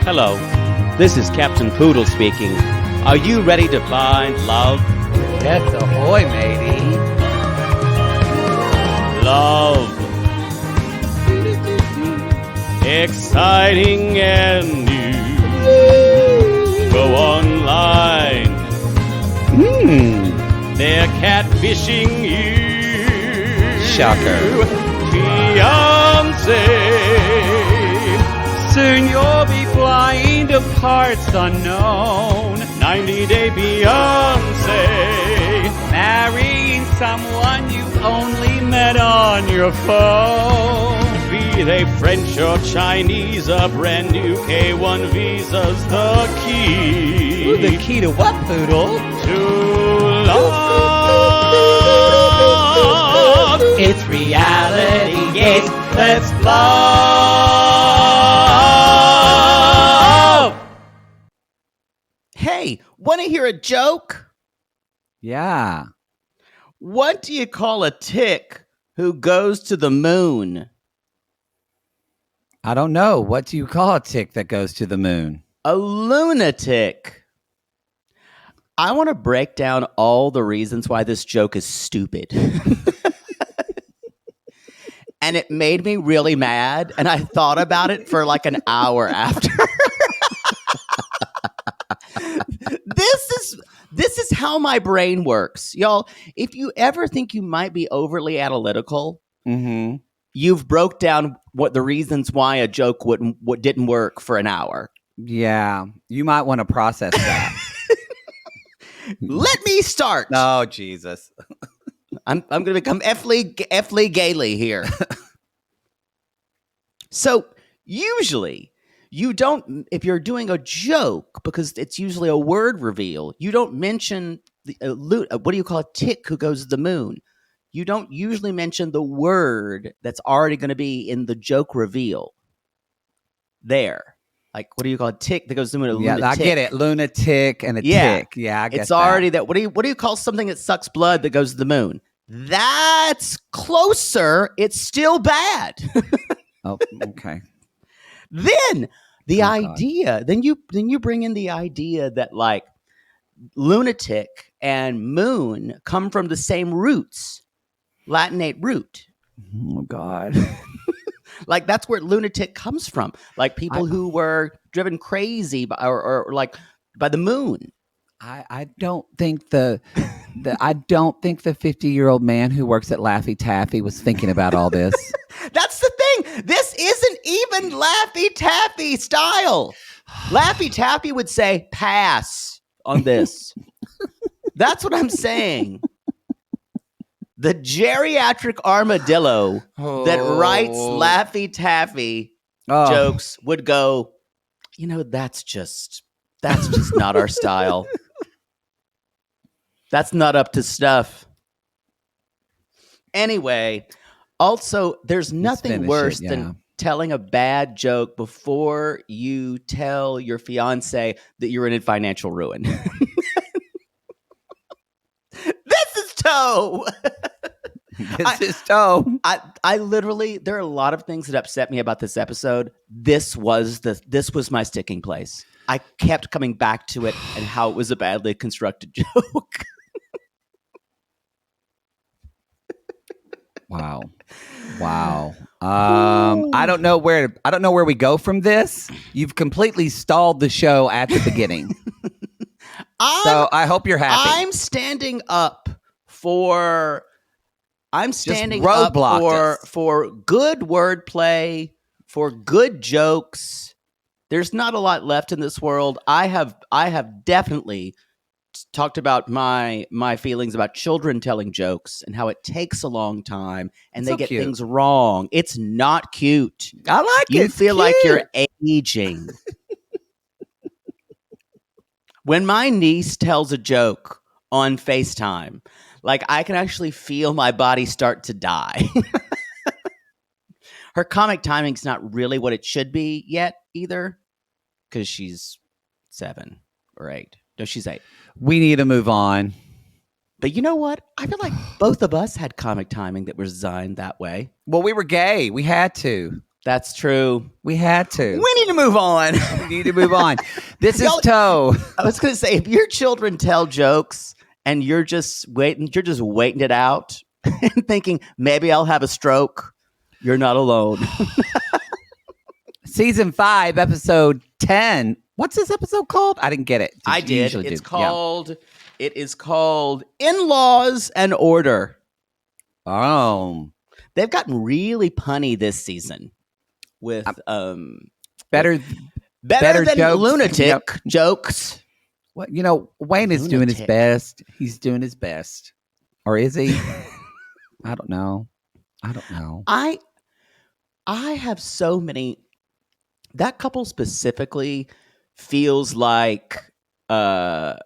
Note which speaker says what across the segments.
Speaker 1: Hello, this is Captain Poodle speaking. Are you ready to find love?
Speaker 2: Yes, ahoy, matey.
Speaker 1: Love. Exciting and new. Go online. They're catfishing you.
Speaker 2: Shocker.
Speaker 1: Fiancé.
Speaker 2: Soon you'll be flying to parts unknown.
Speaker 1: 90-day Beyonce.
Speaker 2: Marrying someone you've only met on your phone.
Speaker 1: Be they French or Chinese, a brand new K1 visa's the key.
Speaker 2: Ooh, the key to what, Poodle?
Speaker 1: To love.
Speaker 2: It's reality, yes, let's love.
Speaker 3: Hey, want to hear a joke?
Speaker 2: Yeah.
Speaker 3: What do you call a tick who goes to the moon?
Speaker 2: I don't know. What do you call a tick that goes to the moon?
Speaker 3: A lunatic. I want to break down all the reasons why this joke is stupid. And it made me really mad, and I thought about it for like an hour after. This is how my brain works. Y'all, if you ever think you might be overly analytical, you've broke down what the reasons why a joke didn't work for an hour.
Speaker 2: Yeah, you might want to process that.
Speaker 3: Let me start.
Speaker 2: Oh, Jesus.
Speaker 3: I'm going to become F-Lee Gailey here. So usually you don't, if you're doing a joke, because it's usually a word reveal, you don't mention what do you call a tick who goes to the moon? You don't usually mention the word that's already going to be in the joke reveal. There. Like, what do you call a tick that goes to the moon?
Speaker 2: Yeah, I get it. Lunatic and a tick. Yeah, I get
Speaker 3: it's already that. What do you call something that sucks blood that goes to the moon? That's closer. It's still bad.
Speaker 2: Oh, okay.
Speaker 3: Then the idea, then you bring in the idea that like lunatic and moon come from the same roots, Latinate root.
Speaker 2: Oh God.
Speaker 3: Like that's where lunatic comes from. Like people who were driven crazy by, or like by the moon.
Speaker 2: I don't think the 50-year-old man who works at Laffy Taffy was thinking about all this.
Speaker 3: That's the thing. This isn't even Laffy Taffy style. Laffy Taffy would say pass on this. That's what I'm saying. The geriatric armadillo that writes Laffy Taffy jokes would go, that's just not our style. That's not up to stuff. Anyway, also, there's nothing worse than telling a bad joke before you tell your fiance that you're in financial ruin. This is Toe. I literally, there are a lot of things that upset me about this episode. This was my sticking place. I kept coming back to it and how it was a badly constructed joke.
Speaker 2: Wow. I don't know where we go from this. You've completely stalled the show at the beginning. So I hope you're happy.
Speaker 3: I'm standing up for good wordplay, for good jokes. There's not a lot left in this world. I have definitely talked about my feelings about children telling jokes and how it takes a long time and they get things wrong. It's not cute.
Speaker 2: I like it.
Speaker 3: You feel like you're aging. When my niece tells a joke on FaceTime, like I can actually feel my body start to die. Her comic timing's not really what it should be yet either, because she's 7 or 8. No, she's 8.
Speaker 2: We need to move on.
Speaker 3: But you know what? I feel like both of us had comic timing that was designed that way.
Speaker 2: Well, we were gay. We had to.
Speaker 3: That's true.
Speaker 2: We had to.
Speaker 3: We need to move on.
Speaker 2: We need to move on. This is Toe.
Speaker 3: I was going to say, if your children tell jokes and you're just waiting it out and thinking, maybe I'll have a stroke, you're not alone.
Speaker 2: Season 5, episode 10. What's this episode called? I didn't get it.
Speaker 3: I did. It is called In-Laws and Order.
Speaker 2: Oh.
Speaker 3: They've gotten really punny this season with
Speaker 2: better
Speaker 3: than
Speaker 2: jokes.
Speaker 3: lunatic jokes.
Speaker 2: Well, you know, Wayne is doing his best. He's doing his best. Or is he? I don't know.
Speaker 3: I have so many. That couple specifically feels like the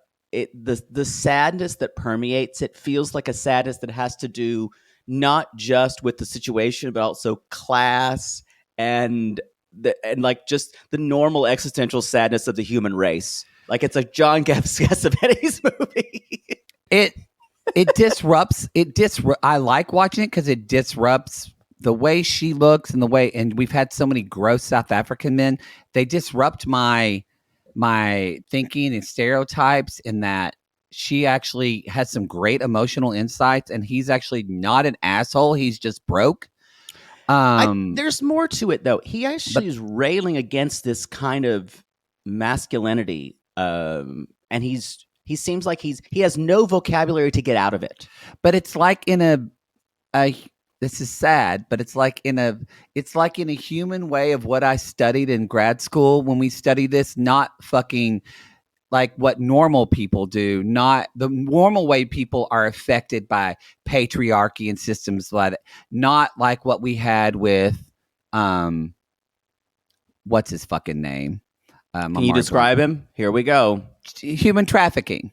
Speaker 3: sadness that permeates it feels like a sadness that has to do not just with the situation, but also class and like just the normal existential sadness of the human race. Like it's a John Cassavetes movie.
Speaker 2: It disrupts. I like watching it because it disrupts the way she looks and we've had so many gross South African men. They disrupt my thinking and stereotypes in that she actually has some great emotional insights and he's actually not an asshole. He's just broke.
Speaker 3: There's more to it though. He actually is railing against this kind of masculinity. And he seems like he has no vocabulary to get out of it.
Speaker 2: But it's like in a this is sad, but it's like in a human way of what I studied in grad school when we studied this, not fucking like what normal people do, not the normal way people are affected by patriarchy and systems like that, not like what we had with what's his fucking name?
Speaker 3: Can you describe him? Here we go.
Speaker 2: Human trafficking.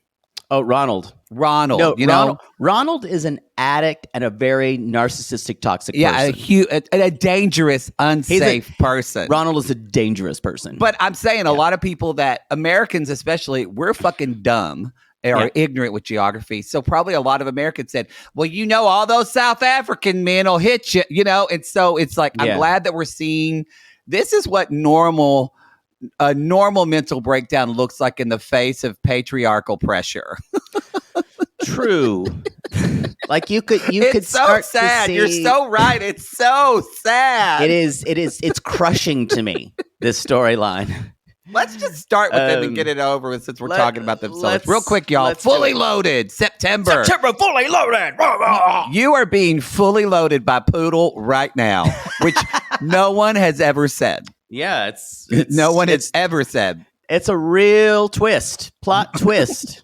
Speaker 3: Oh, Ronald.
Speaker 2: No,
Speaker 3: Ronald is an addict and a very narcissistic, toxic person.
Speaker 2: Yeah, a dangerous, unsafe person.
Speaker 3: Ronald is a dangerous person.
Speaker 2: But I'm saying a lot of people that Americans especially, we're fucking dumb or ignorant with geography. So probably a lot of Americans said, well, all those South African men will hit you, And so it's like, I'm glad that we're seeing this is what a normal mental breakdown looks like in the face of patriarchal pressure.
Speaker 3: True. Like you could
Speaker 2: it's
Speaker 3: start
Speaker 2: so sad.
Speaker 3: to see...
Speaker 2: You're so right. It's so sad.
Speaker 3: It is. It's crushing to me, this storyline.
Speaker 2: Let's just start with them and get it over with since we're talking about them so much. Real quick, y'all. Fully Loaded, September
Speaker 3: fully loaded.
Speaker 2: You are being fully loaded by Poodle right now, which no one has ever said.
Speaker 3: Yeah, it's
Speaker 2: no one has ever said.
Speaker 3: It's a real plot twist.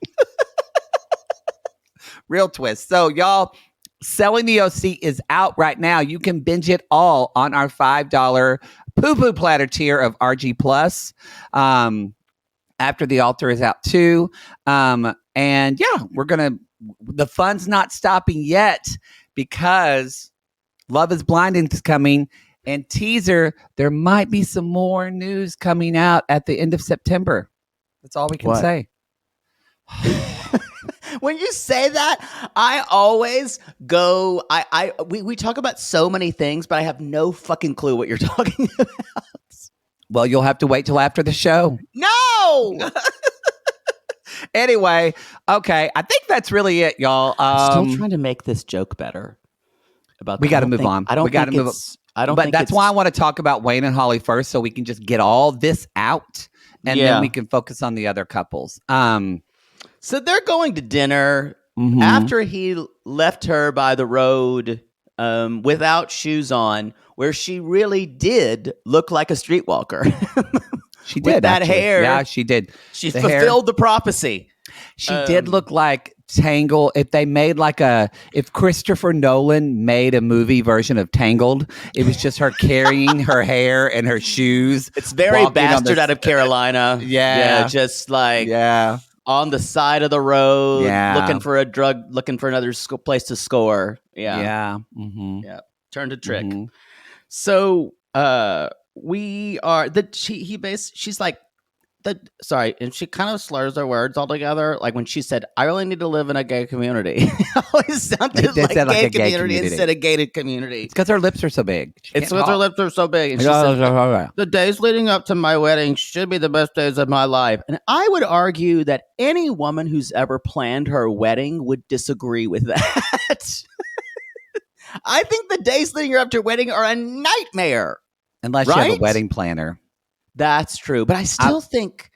Speaker 2: Real twist. So, y'all, Selling the OC is out right now. You can binge it all on our $5 poo-poo platter tier of RG Plus. After the altar is out too. And yeah, the fun's not stopping yet because Love is Blind is coming. And teaser, there might be some more news coming out at the end of September. That's all we can say.
Speaker 3: When you say that, I always go. We talk about so many things, but I have no fucking clue what you're talking about.
Speaker 2: Well, you'll have to wait till after the show.
Speaker 3: No.
Speaker 2: Anyway, okay, I think that's really it, y'all.
Speaker 3: Still trying to make this joke better.
Speaker 2: We got to move on. We got to move on. But that's why I want to talk about Wayne and Holly first, so we can just get all this out, and then we can focus on the other couples.
Speaker 3: So they're going to dinner after he left her by the road without shoes on, where she really did look like a streetwalker.
Speaker 2: She did.
Speaker 3: With that hair.
Speaker 2: Yeah, she did.
Speaker 3: She fulfilled the prophecy.
Speaker 2: She did look like Tangled. If Christopher Nolan made a movie version of Tangled, it was just her carrying her hair and her shoes.
Speaker 3: It's very Bastard out of Carolina.
Speaker 2: Yeah.
Speaker 3: Just like on the side of the road, looking for another place to score. Yeah. Turn to trick. So we are she's like, sorry, and she kind of slurs her words altogether. Like when she said, "I really need to live in a gay community," it always sounded like
Speaker 2: sound like
Speaker 3: gay
Speaker 2: a gay
Speaker 3: community
Speaker 2: community.
Speaker 3: instead of gated community.
Speaker 2: It's because her lips are so big.
Speaker 3: It's because her lips are so big. And she said, the days leading up to my wedding should be the best days of my life. And I would argue that any woman who's ever planned her wedding would disagree with that. I think the days leading up to her wedding are a nightmare.
Speaker 2: Unless you have a wedding planner.
Speaker 3: That's true. But I still think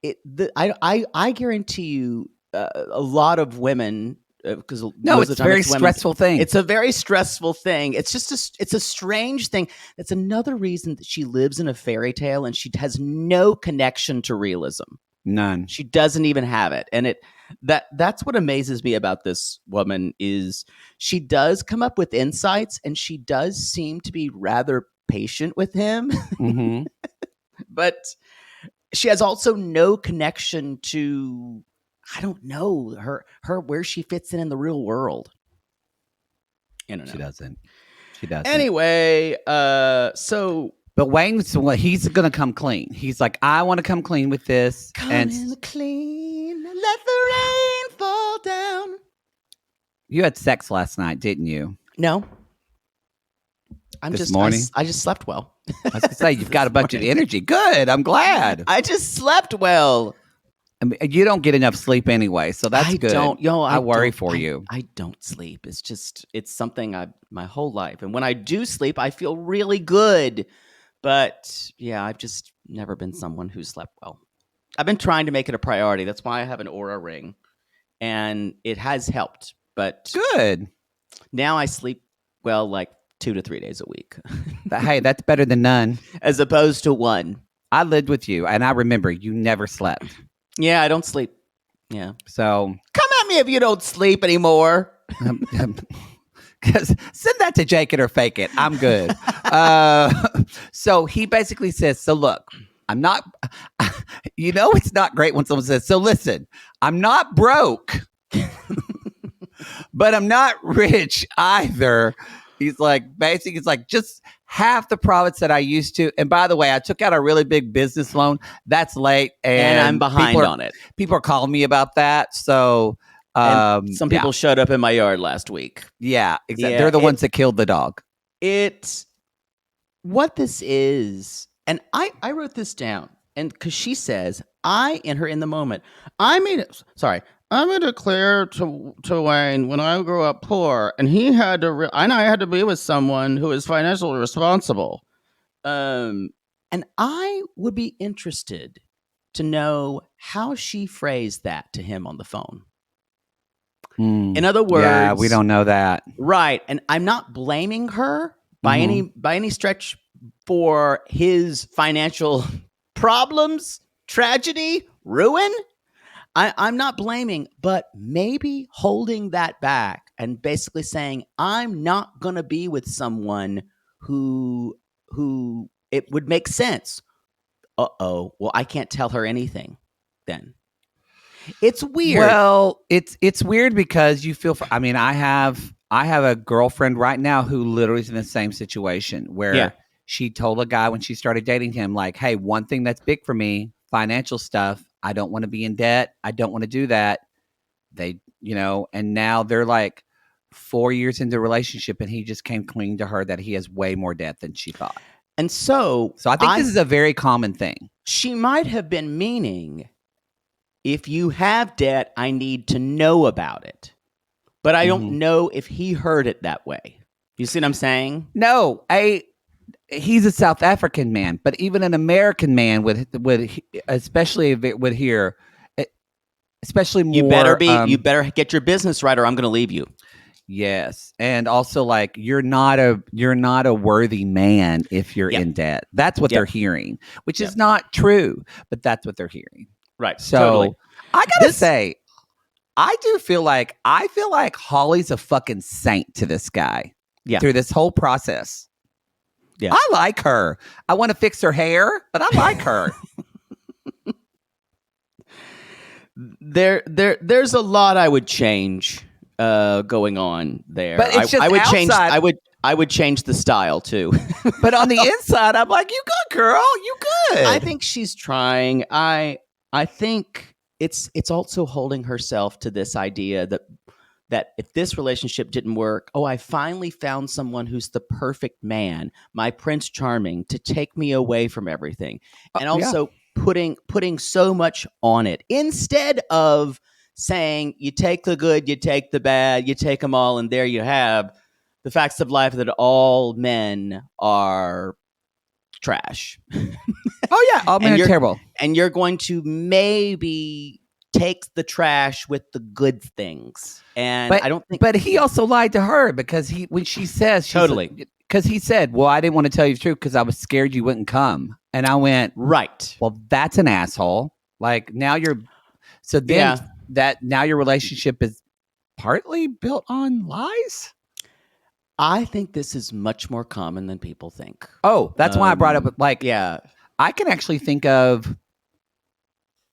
Speaker 3: it. I guarantee you, a lot of women. Because
Speaker 2: it's a very stressful thing.
Speaker 3: It's a very stressful thing. It's just it's a strange thing. That's another reason that she lives in a fairy tale and she has no connection to realism.
Speaker 2: None.
Speaker 3: She doesn't even have it. And that's what amazes me about this woman is she does come up with insights and she does seem to be rather patient with him.
Speaker 2: Mm-hmm.
Speaker 3: But she has also no connection to, I don't know, her where she fits in the real world. I don't know.
Speaker 2: She doesn't.
Speaker 3: Anyway, so
Speaker 2: but he's gonna come clean. He's like, I want to come clean with this.
Speaker 3: Clean, let the rain fall down.
Speaker 2: You had sex last night, didn't you?
Speaker 3: No.
Speaker 2: This morning?
Speaker 3: I just slept well.
Speaker 2: I was gonna say you've got a bunch of energy. Good. I'm glad.
Speaker 3: I just slept well.
Speaker 2: I mean, you don't get enough sleep anyway, so that's good. I worry for you.
Speaker 3: I don't sleep. It's something my whole life. And when I do sleep, I feel really good. But yeah, I've just never been someone who slept well. I've been trying to make it a priority. That's why I have an Aura ring. And it has helped. But
Speaker 2: good.
Speaker 3: Now I sleep well like 2 to 3 days a week.
Speaker 2: Hey, that's better than none.
Speaker 3: As opposed to 1.
Speaker 2: I lived with you, and I remember you never slept.
Speaker 3: Yeah, I don't sleep. Yeah.
Speaker 2: So
Speaker 3: come at me if you don't sleep anymore.
Speaker 2: Send that to Jake it or fake it. I'm good. So he basically says, so look, I'm not, it's not great when someone says, so listen, I'm not broke, but I'm not rich either. He's like, basically, it's like just half the profits that I used to. And by the way, I took out a really big business loan. That's late. And
Speaker 3: I'm behind on it. People
Speaker 2: are calling me about that. So
Speaker 3: some people showed up in my yard last week.
Speaker 2: Yeah, exactly. Yeah, they're the ones that killed the dog.
Speaker 3: What this is, and I wrote this down, and because she says, in the moment, I made it clear to Wayne when I grew up poor, and he had to. I know I had to be with someone who is financially responsible, and I would be interested to know how she phrased that to him on the phone. In other words,
Speaker 2: we don't know that,
Speaker 3: right? And I'm not blaming her by any stretch for his financial problems, tragedy, ruin. I'm not blaming, but maybe holding that back and basically saying, I'm not going to be with someone who it would make sense. Well, I can't tell her anything then. It's weird.
Speaker 2: Well, it's weird because you feel, I have a girlfriend right now who literally is in the same situation where she told a guy when she started dating him, like, hey, one thing that's big for me, financial stuff. I don't want to be in debt. I don't want to do that. They, and now they're like 4 years into the relationship and he just came clean to her that he has way more debt than she thought.
Speaker 3: And so
Speaker 2: I think this is a very common thing.
Speaker 3: She might have been meaning, if you have debt, I need to know about it. But I don't know if he heard it that way. You see what I'm saying?
Speaker 2: No, he's a South African man, but even an American man would especially hear, especially more.
Speaker 3: You better get your business right, or I'm going to leave you.
Speaker 2: Yes, and also like you're not a worthy man if you're in debt. That's what they're hearing, which is not true, but that's what they're hearing.
Speaker 3: Right.
Speaker 2: So
Speaker 3: totally.
Speaker 2: I gotta say, I feel like Holly's a fucking saint to this guy. Yeah. Through this whole process. Yeah. I like her. I want to fix her hair, but I like her.
Speaker 3: There's a lot I would change going on there.
Speaker 2: But it's just
Speaker 3: I would
Speaker 2: outside.
Speaker 3: change I would change the style too.
Speaker 2: But on the inside, I'm like, you good, girl. You good.
Speaker 3: I think she's trying. I think it's also holding herself to this idea that if this relationship didn't work, I finally found someone who's the perfect man, my Prince Charming, to take me away from everything. And also putting so much on it instead of saying you take the good, you take the bad, you take them all, and there you have the facts of life that all men are trash.
Speaker 2: Oh yeah, all men are terrible.
Speaker 3: And you're going to maybe take the trash with the good things. And I don't think.
Speaker 2: But he also lied to her because when she says
Speaker 3: totally,
Speaker 2: because he said, "Well, I didn't want to tell you the truth because I was scared you wouldn't come." And I went,
Speaker 3: right.
Speaker 2: Well, that's an asshole. Like now now your relationship is partly built on lies.
Speaker 3: I think this is much more common than people think.
Speaker 2: Oh, that's why I brought up. Like,
Speaker 3: yeah,
Speaker 2: I can actually think of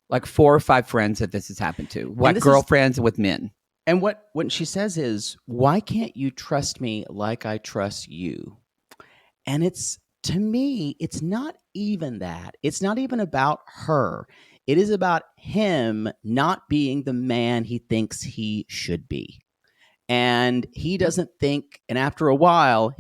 Speaker 2: like 4 or 5 friends that this has happened to, like girlfriends with men.
Speaker 3: And what she says is, "Why can't you trust me like I trust you?" And to me, it's not even that. It's not even about her. It is about him not being the man he thinks he should be. And he doesn't think, and after a while,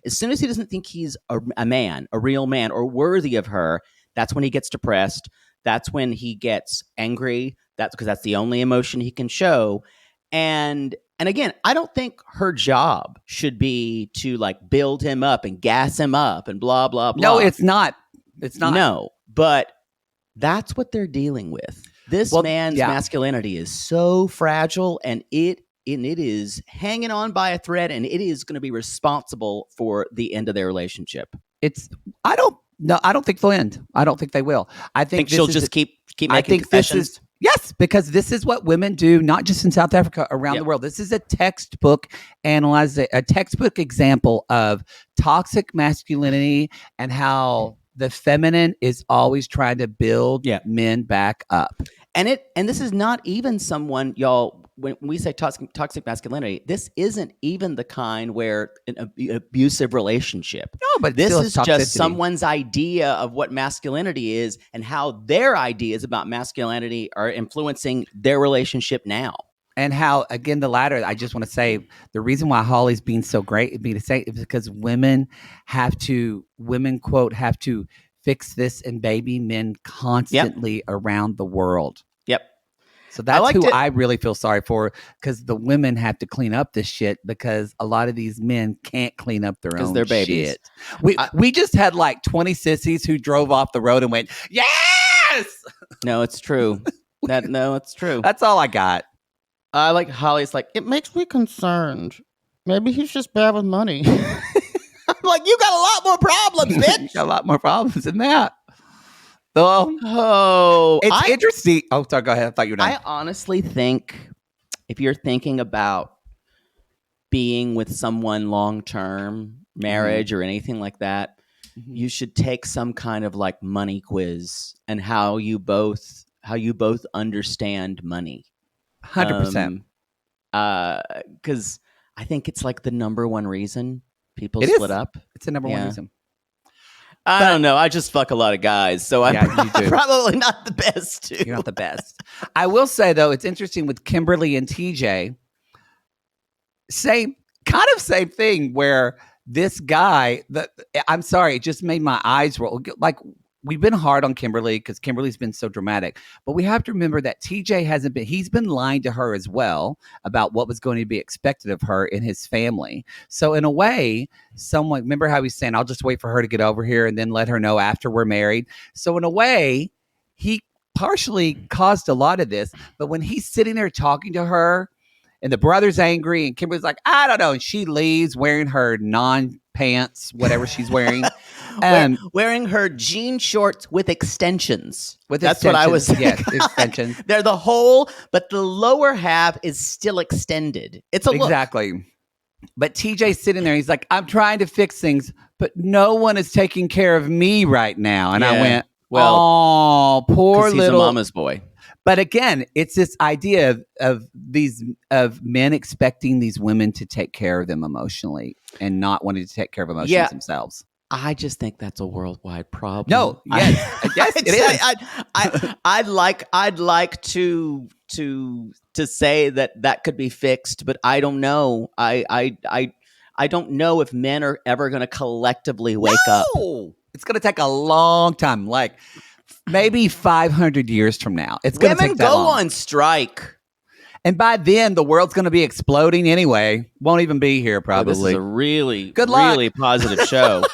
Speaker 3: as soon as he doesn't think he's a man, a real man, or worthy of her, that's when he gets depressed. That's when he gets angry. That's because that's the only emotion he can show. And again, I don't think her job should be to like build him up and gas him up and blah, blah, blah.
Speaker 2: No, it's not. It's not.
Speaker 3: No, but that's what they're dealing with. This man's masculinity is so fragile, and it is hanging on by a thread, and it is going to be responsible for the end of their relationship.
Speaker 2: I don't think they'll end. I don't think they will. I think
Speaker 3: she'll just keep making confessions.
Speaker 2: Yes, because this is what women do, not just in South Africa, around the world. This is a textbook example of toxic masculinity and how the feminine is always trying to build men back up.
Speaker 3: And this is not even someone, y'all, when we say toxic masculinity, this isn't even the kind where an abusive relationship.
Speaker 2: No, but
Speaker 3: this is just someone's idea of what masculinity is and how their ideas about masculinity are influencing their relationship now.
Speaker 2: And how, again, the latter, I just want to say the reason why Holly's being so great is because women quote, have to fix this and baby men constantly around the world.
Speaker 3: Yep.
Speaker 2: So that's I really feel sorry for, because the women have to clean up this shit because a lot of these men can't clean up their own
Speaker 3: babies.
Speaker 2: shit. We just had like 20 sissies who drove off the road and went, yes!
Speaker 3: No, it's true. It's true.
Speaker 2: That's all I got.
Speaker 3: I like Holly's like, it makes me concerned. Maybe he's just bad with money. I'm like, you got a lot more problems, bitch.
Speaker 2: You got a lot more problems than that. It's interesting. Oh, sorry, go ahead. I thought you were done.
Speaker 3: I honestly think if you're thinking about being with someone long-term, marriage or anything like that, you should take some kind of like money quiz and how you both understand money.
Speaker 2: 100%.
Speaker 3: Because I think it's like the number one reason people split up.
Speaker 2: It's the number one reason.
Speaker 3: I don't know. I just fuck a lot of guys, so I'm probably not the best too.
Speaker 2: You're not the best. I will say though, it's interesting with Kimberly and TJ. Same thing. Where this guy, I'm sorry, it just made my eyes roll. Like, we've been hard on Kimberly because Kimberly's been so dramatic, but we have to remember that TJ he's been lying to her as well about what was going to be expected of her in his family. So in a way, remember how he's saying, I'll just wait for her to get over here and then let her know after we're married. So in a way, he partially caused a lot of this, but when he's sitting there talking to her and the brother's angry and Kimberly's like, I don't know. And she leaves wearing her non-pants, whatever she's wearing.
Speaker 3: Wearing her jean shorts with extensions.
Speaker 2: That's what I was saying. Yes, extensions.
Speaker 3: They're the whole, but the lower half is still extended. It's a look.
Speaker 2: Exactly. But TJ's sitting there. He's like, I'm trying to fix things, but no one is taking care of me right now. And I went, well, oh, poor little
Speaker 3: he's a mama's boy.
Speaker 2: But again, it's this idea of men expecting these women to take care of them emotionally and not wanting to take care of emotions themselves.
Speaker 3: I just think that's a worldwide problem.
Speaker 2: No, yes, yes, it is.
Speaker 3: I'd like to say that could be fixed, but I don't know. I don't know if men are ever going to collectively wake up.
Speaker 2: It's going to take a long time, like maybe 500 years from now. It's going to take that long.
Speaker 3: Women go on strike.
Speaker 2: And by then, the world's going to be exploding anyway. Won't even be here, probably.
Speaker 3: This is a really,
Speaker 2: Good luck.
Speaker 3: really positive show.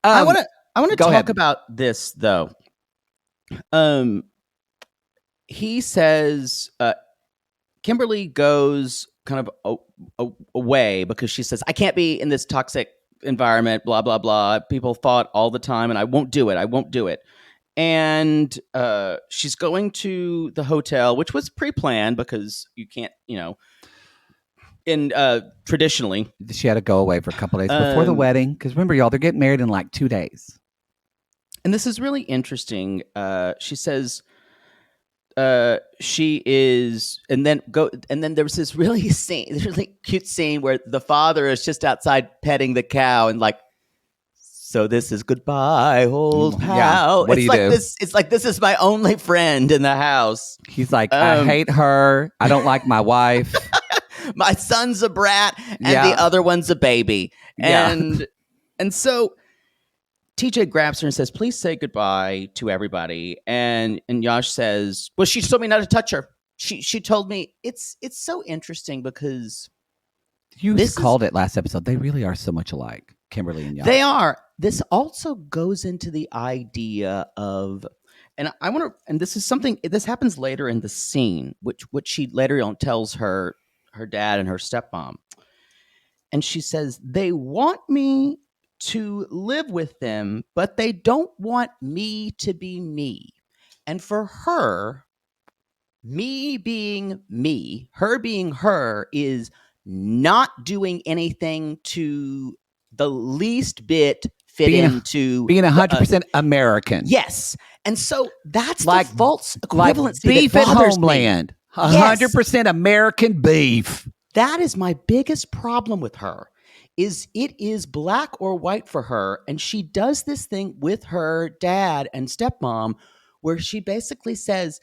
Speaker 3: I want to talk about this, though. He says Kimberly goes kind of away because she says, I can't be in this toxic environment, blah, blah, blah. People fought all the time and I won't do it. And she's going to the hotel, which was pre-planned because you can't, traditionally.
Speaker 2: She had to go away for a couple days before the wedding. Because remember, y'all, they're getting married in like 2 days.
Speaker 3: And this is really interesting. She says she is, and then there was this really cute scene where the father is just outside petting the cow and like, so this is goodbye, old pal.
Speaker 2: Yeah. What do you do?
Speaker 3: It's like this is my only friend in the house.
Speaker 2: He's like, I hate her. I don't like my wife.
Speaker 3: My son's a brat, and the other one's a baby. And so TJ grabs her and says, please say goodbye to everybody. And Yash says, well, she told me not to touch her. She told me it's so interesting because
Speaker 2: you called it last episode. They really are so much alike, Kimberly and Yash.
Speaker 3: They are. This also goes into the idea of, and I want to, and this is something, this happens later in the scene, which she later on tells her dad and her stepmom. And she says, they want me to live with them, but they don't want me to be me. And for her, me being me, her being her, is not doing anything to the least bit fit into
Speaker 2: being 100% American.
Speaker 3: Yes. And so that's
Speaker 2: like
Speaker 3: the false equivalency.
Speaker 2: Like beef at homeland. 100% American beef.
Speaker 3: That is my biggest problem with her. Is it is black or white for her, and she does this thing with her dad and stepmom where she basically says,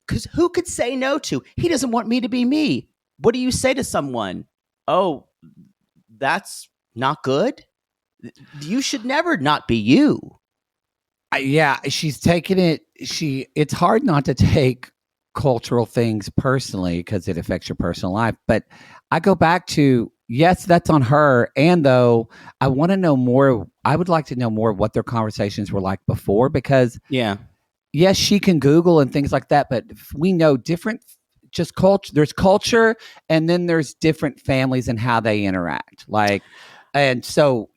Speaker 3: because who could say no to, he doesn't want me to be me. What do you say to someone? Oh, that's not good. You should never not be you.
Speaker 2: Yeah, she's taking it. It's hard not to take cultural things personally because it affects your personal life. But I go back to, yes, that's on her. And though I want to know more, I would like to know more of what their conversations were like before, because yes, she can Google and things like that, but we know different, just culture. There's culture, and then there's different families and how they interact. And so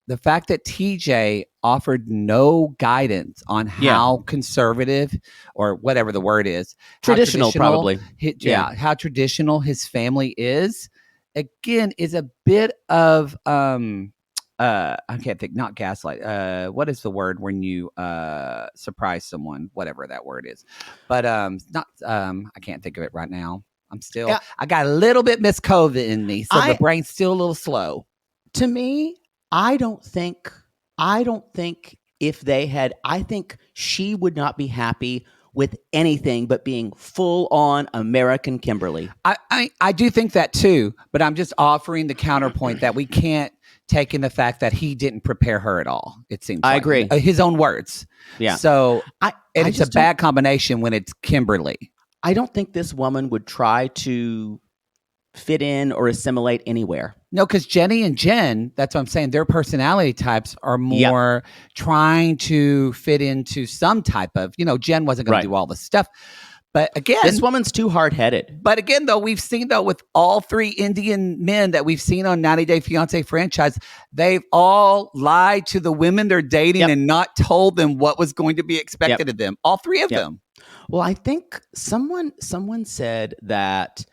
Speaker 2: the fact that TJ offered no guidance on how conservative, or whatever the word is,
Speaker 3: traditional probably,
Speaker 2: how traditional his family is, again, is a bit of I can't think, not gaslight. What is the word when you surprise someone? Whatever that word is, but not. I can't think of it right now. I got a little bit Miss COVID in me, so the brain's still a little slow.
Speaker 3: To me, I don't think if they had, I think she would not be happy with anything but being full on American Kimberly.
Speaker 2: I do think that too, but I'm just offering the counterpoint that we can't take in the fact that he didn't prepare her at all. It seems
Speaker 3: I agree.
Speaker 2: His own words.
Speaker 3: Yeah.
Speaker 2: So it's a bad combination when it's Kimberly.
Speaker 3: I don't think this woman would try to fit in or assimilate anywhere.
Speaker 2: No, because Jenny and Jen, that's what I'm saying, their personality types are more trying to fit into some type of, Jen wasn't going to do all the stuff. But again,
Speaker 3: this woman's too hard-headed.
Speaker 2: But again, though, we've seen, with all three Indian men that we've seen on 90 Day Fiancé franchise, they've all lied to the women they're dating and not told them what was going to be expected of them. All three of them.
Speaker 3: Well, I think someone said that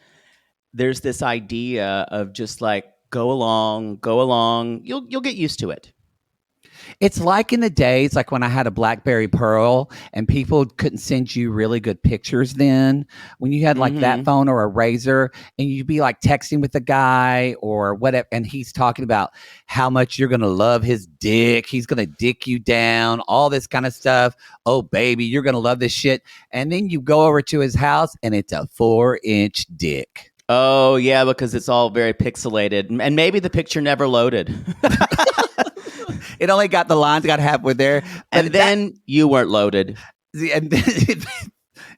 Speaker 3: there's this idea of just like, go along, you'll get used to it.
Speaker 2: It's like in the days, like when I had a BlackBerry Pearl and people couldn't send you really good pictures then. When you had like that phone or a Razor and you'd be like texting with a guy or whatever, and he's talking about how much you're going to love his dick. He's going to dick you down, all this kind of stuff. Oh, baby, you're going to love this shit. And then you go over to his house and it's a 4-inch dick.
Speaker 3: Oh, yeah, because it's all very pixelated. And maybe the picture never loaded.
Speaker 2: It only got the lines got halfway there.
Speaker 3: And then you weren't loaded.
Speaker 2: And then,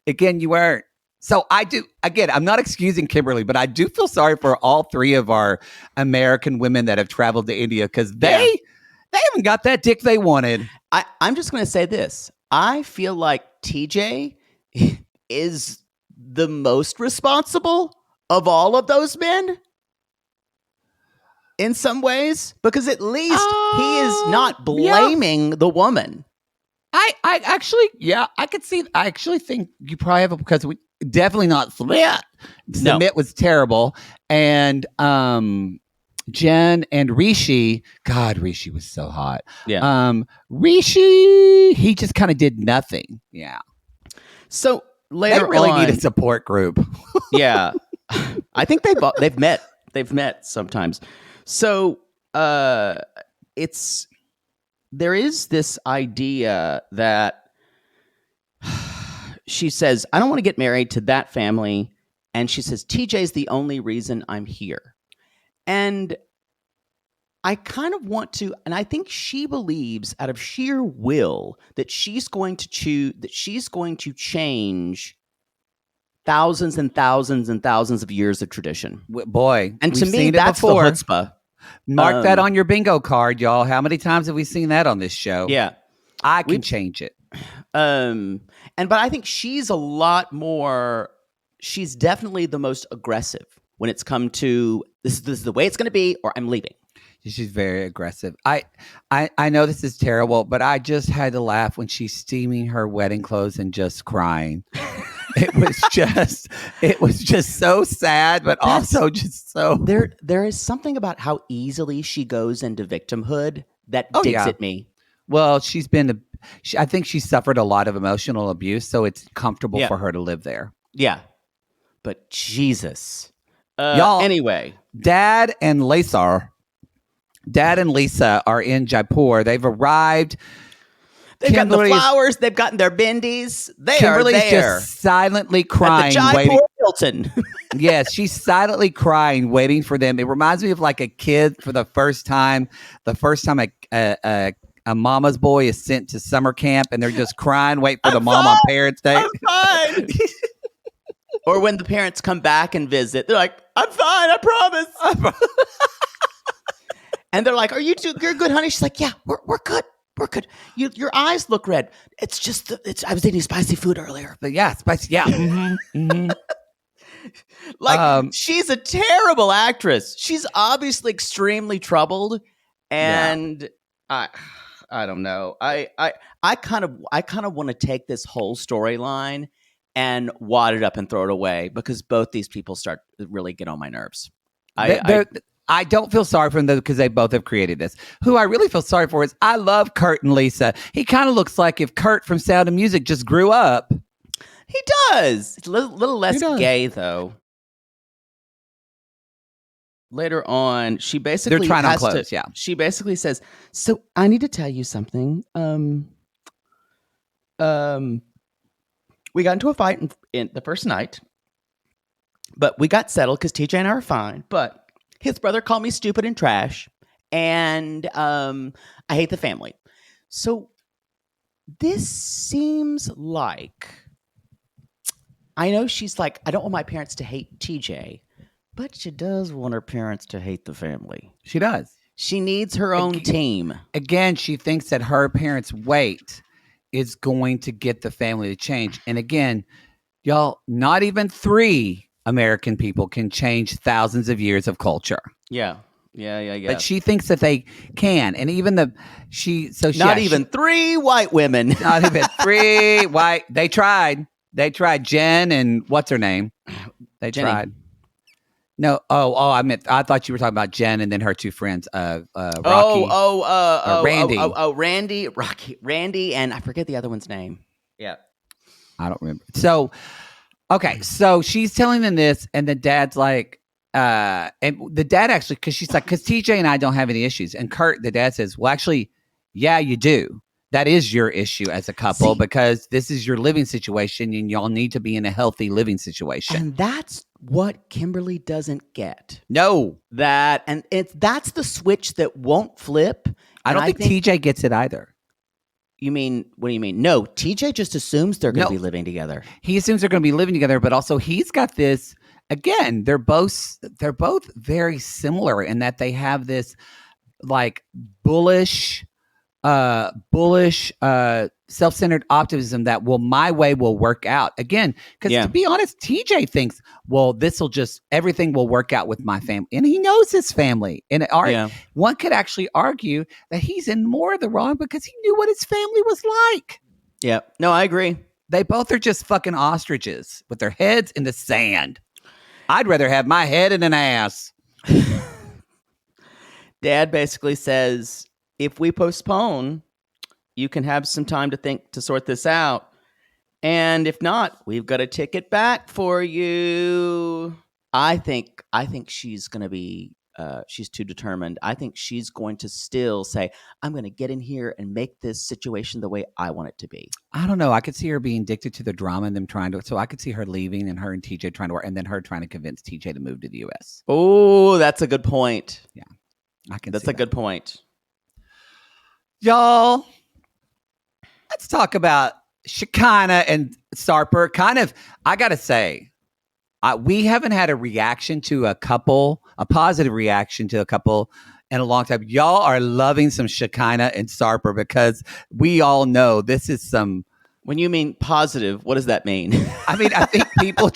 Speaker 2: again, you weren't. So I do, again, I'm not excusing Kimberly, but I do feel sorry for all three of our American women that have traveled to India because they haven't got that dick they wanted.
Speaker 3: I'm just going to say this. I feel like TJ is the most responsible of all of those men. In some ways, because at least he is not blaming the woman.
Speaker 2: I actually, I could see. I actually think you probably have because we definitely not Smith.
Speaker 3: No.
Speaker 2: Smith was terrible, and Jen and Rishi. God, Rishi was so hot.
Speaker 3: Yeah.
Speaker 2: Rishi, he just kind of did nothing. Yeah.
Speaker 3: So later
Speaker 2: they really
Speaker 3: on,
Speaker 2: need a support group.
Speaker 3: Yeah, I think they've met. They've met sometimes. So there is this idea that she says, I don't want to get married to that family. And she says, TJ's the only reason I'm here. And I kind of want to, and I think she believes out of sheer will that she's going to change thousands and thousands and thousands of years of tradition.
Speaker 2: Boy,
Speaker 3: and to
Speaker 2: we've
Speaker 3: me,
Speaker 2: seen it
Speaker 3: that's
Speaker 2: before.
Speaker 3: the chutzpah.
Speaker 2: Mark that on your bingo card, y'all. How many times have we seen that on this show?
Speaker 3: Yeah.
Speaker 2: I can change it.
Speaker 3: But I think she's a lot more, she's definitely the most aggressive when it's come to this is the way it's going to be or I'm leaving.
Speaker 2: She's very aggressive. I know this is terrible, but I just had to laugh when she's steaming her wedding clothes and just crying. It was just so sad, but also just so.
Speaker 3: There is something about how easily she goes into victimhood that digs at me.
Speaker 2: Well, I think she suffered a lot of emotional abuse, so it's comfortable for her to live there.
Speaker 3: Yeah, but Jesus,
Speaker 2: y'all.
Speaker 3: Anyway,
Speaker 2: Dad and Lisa are in Jaipur. They've arrived.
Speaker 3: They've gotten the flowers. They've gotten their bindies.
Speaker 2: Kimberly's
Speaker 3: are there.
Speaker 2: Just silently crying.
Speaker 3: At the Jaipur Hilton.
Speaker 2: Yes, she's silently crying, waiting for them. It reminds me of like a kid for the first time a mama's boy is sent to summer camp and they're just crying, wait for the mom on Parents' Day.
Speaker 3: I'm fine. Or when the parents come back and visit, they're like, I'm fine, I promise. And they're like, you're good, honey? She's like, yeah, we're good. We're good. Your eyes look red. It's just, I was eating spicy food earlier.
Speaker 2: But yeah, spicy. Yeah. Mm-hmm.
Speaker 3: She's a terrible actress. She's obviously extremely troubled. And I don't know. I kind of want to take this whole storyline and wad it up and throw it away because both these people start to really get on my nerves.
Speaker 2: I don't feel sorry for them because they both have created this. Who I really feel sorry for is I love Kurt and Lisa. He kind of looks like if Kurt from Sound of Music just grew up.
Speaker 3: He does. It's a little less gay, though. Later on, she basically
Speaker 2: they're trying on clothes.
Speaker 3: She basically says, "So I need to tell you something. We got into a fight in the first night, but we got settled because TJ and I are fine. But his brother called me stupid and trash, and I hate the family. So this seems like I know she's like, I don't want my parents to hate TJ, but she does want her parents to hate the family.
Speaker 2: She does.
Speaker 3: She needs her own team.
Speaker 2: Again, she thinks that her parents' weight is going to get the family to change. And again, y'all, not even 3 American people can change thousands of years of culture.
Speaker 3: Yeah.
Speaker 2: But she thinks that they can. And even not
Speaker 3: even 3 white women.
Speaker 2: Not even 3 white. They tried. Jen and what's her name? They
Speaker 3: Jenny.
Speaker 2: tried. No. I thought you were talking about Jen and then her two friends, Rocky. Randy.
Speaker 3: Randy, and I forget the other one's name. Yeah.
Speaker 2: I don't remember. So, okay. So she's telling them this, and the dad's like, and the dad actually, because she's like, because TJ and I don't have any issues. And Kurt, the dad says, well, actually, yeah, you do. That is your issue as a couple because this is your living situation and y'all need to be in a healthy living situation.
Speaker 3: And that's what Kimberly doesn't get.
Speaker 2: No.
Speaker 3: That's the switch that won't flip.
Speaker 2: I don't think TJ gets it either.
Speaker 3: You mean, what do you mean? No, TJ just assumes they're going to be living together.
Speaker 2: He assumes they're going to be living together, but also he's got this, again, they're both very similar in that they have this like bullish, self-centered optimism that my way will work out again. Because to be honest, TJ thinks, well, everything will work out with my family, and he knows his family. And one could actually argue that he's in more of the wrong because he knew what his family was like.
Speaker 3: Yeah, no, I agree.
Speaker 2: They both are just fucking ostriches with their heads in the sand. I'd rather have my head in an ass.
Speaker 3: Dad basically says, if we postpone, you can have some time to think to sort this out. And if not, we've got a ticket back for you. I think she's going to be, she's too determined. I think she's going to still say, I'm going to get in here and make this situation the way I want it to be.
Speaker 2: I don't know. I could see her being addicted to the drama and them so I could see her leaving and her and TJ trying to work and then her trying to convince TJ to move to the U.S.
Speaker 3: Oh, that's a good point.
Speaker 2: Yeah,
Speaker 3: that's a good point.
Speaker 2: Y'all, let's talk about Shekinah and Sarper. Kind of, I got to say, we haven't had a reaction to a positive reaction to a couple in a long time. Y'all are loving some Shekinah and Sarper because we all know this is some...
Speaker 3: When you mean positive, what does that mean?
Speaker 2: I mean, I think people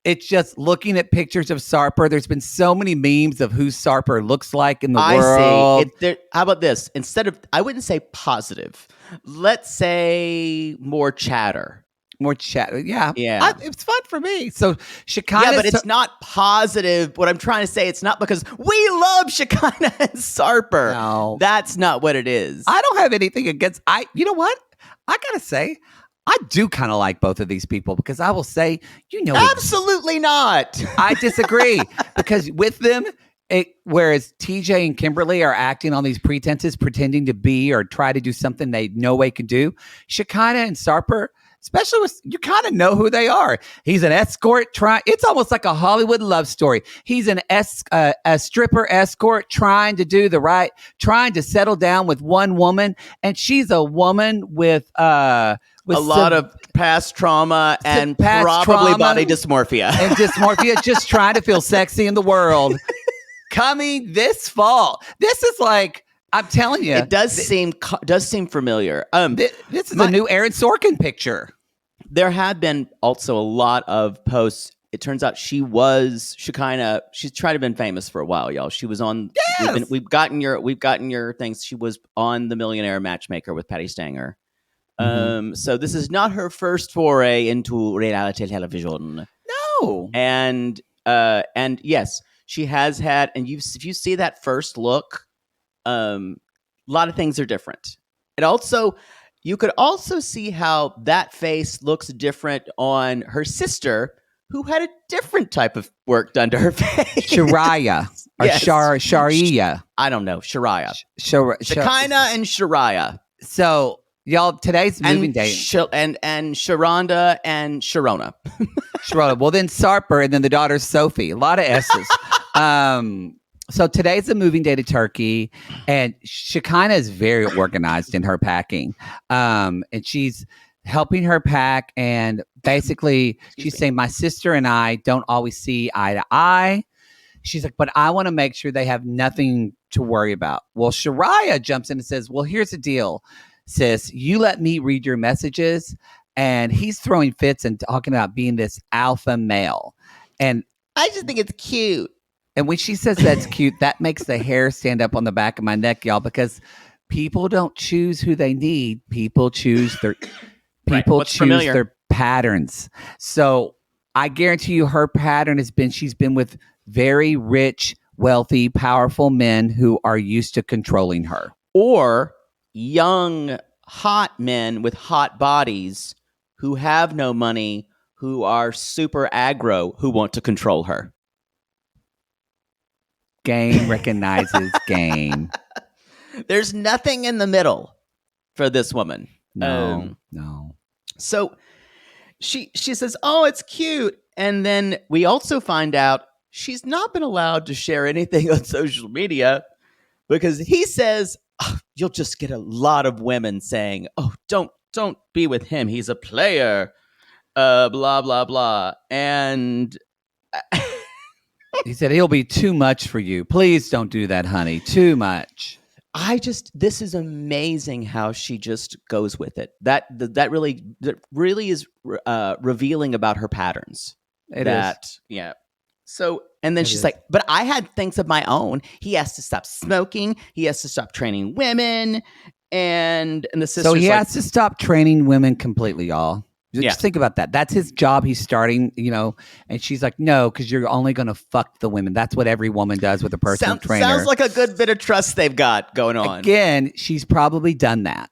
Speaker 2: it's just looking at pictures of Sarper. There's been so many memes of who Sarper looks like in the world.
Speaker 3: I see. How about this? Instead of, I wouldn't say positive. Let's say more chatter.
Speaker 2: More chatter. Yeah.
Speaker 3: Yeah.
Speaker 2: It's fun for me. So Shekinah.
Speaker 3: Yeah, but it's not positive. What I'm trying to say, it's not because we love Shekinah and Sarper.
Speaker 2: No.
Speaker 3: That's not what it is.
Speaker 2: I don't have anything against, you know what? I got to say, I do kind of like both of these people because I will say,
Speaker 3: absolutely not.
Speaker 2: I disagree because with them, whereas TJ and Kimberly are acting on these pretenses, pretending to be or try to do something they no way could do, Shekinah and Sarper, especially you kind of know who they are. He's an escort. It's almost like a Hollywood love story. He's a stripper escort trying to settle down with one woman, and she's a woman with a
Speaker 3: lot of past trauma and probably body dysmorphia.
Speaker 2: And dysmorphia, just trying to feel sexy in the world. Coming this fall. This is like, I'm telling you.
Speaker 3: It does seem familiar.
Speaker 2: This is a new Aaron Sorkin picture.
Speaker 3: There have been also a lot of posts. It turns out Shekinah. She's tried to been famous for a while, y'all. She was on.
Speaker 2: Yes!
Speaker 3: We've gotten your things. She was on The Millionaire Matchmaker with Patty Stanger. So this is not her first foray into reality television.
Speaker 2: No.
Speaker 3: And yes, she has had. And if you see that first look, a lot of things are different. You could also see how that face looks different on her sister, who had a different type of work done to her face.
Speaker 2: Shariah. Or
Speaker 3: yes.
Speaker 2: Shariah.
Speaker 3: I don't know. Shariah.
Speaker 2: Shekinah
Speaker 3: and Shariah.
Speaker 2: So, y'all, today's moving day.
Speaker 3: And Sharonda and Sharona.
Speaker 2: Sharona. Well, then Sarper, and then the daughter Sophie. A lot of S's. So today's a moving day to Turkey, and Shekinah is very organized in her packing. And she's helping her pack, and basically she's saying, my sister and I don't always see eye to eye. She's like, but I want to make sure they have nothing to worry about. Well, Shariah jumps in and says, well, here's the deal, sis. You let me read your messages. And he's throwing fits and talking about being this alpha male. And
Speaker 3: I just think it's cute.
Speaker 2: And when she says that's cute, that makes the hair stand up on the back of my neck, y'all, because people don't choose who they need. People choose their patterns. So I guarantee you her pattern has been, she's been with very rich, wealthy, powerful men who are used to controlling her.
Speaker 3: Or young, hot men with hot bodies who have no money, who are super aggro, who want to control her.
Speaker 2: Game recognizes game.
Speaker 3: There's nothing in the middle for this woman.
Speaker 2: No.
Speaker 3: So she says, "Oh, it's cute." And then we also find out she's not been allowed to share anything on social media because he says, "Oh, you'll just get a lot of women saying, 'Oh, don't be with him. He's a player.' Blah blah blah." And
Speaker 2: he said he'll be too much for you. Please don't do that, honey. Too much.
Speaker 3: This is amazing how she just goes with it. That really is revealing about her patterns.
Speaker 2: It is.
Speaker 3: Yeah. So, and then she's like, "But I had things of my own. He has to stop smoking. He has to stop training women." And the sister's
Speaker 2: so he has to stop training women completely, y'all. Just think about that. That's his job. He's starting, and she's like, "No, because you're only going to fuck the women." That's what every woman does with a personal trainer.
Speaker 3: Sounds like a good bit of trust they've got going on.
Speaker 2: Again, she's probably done that.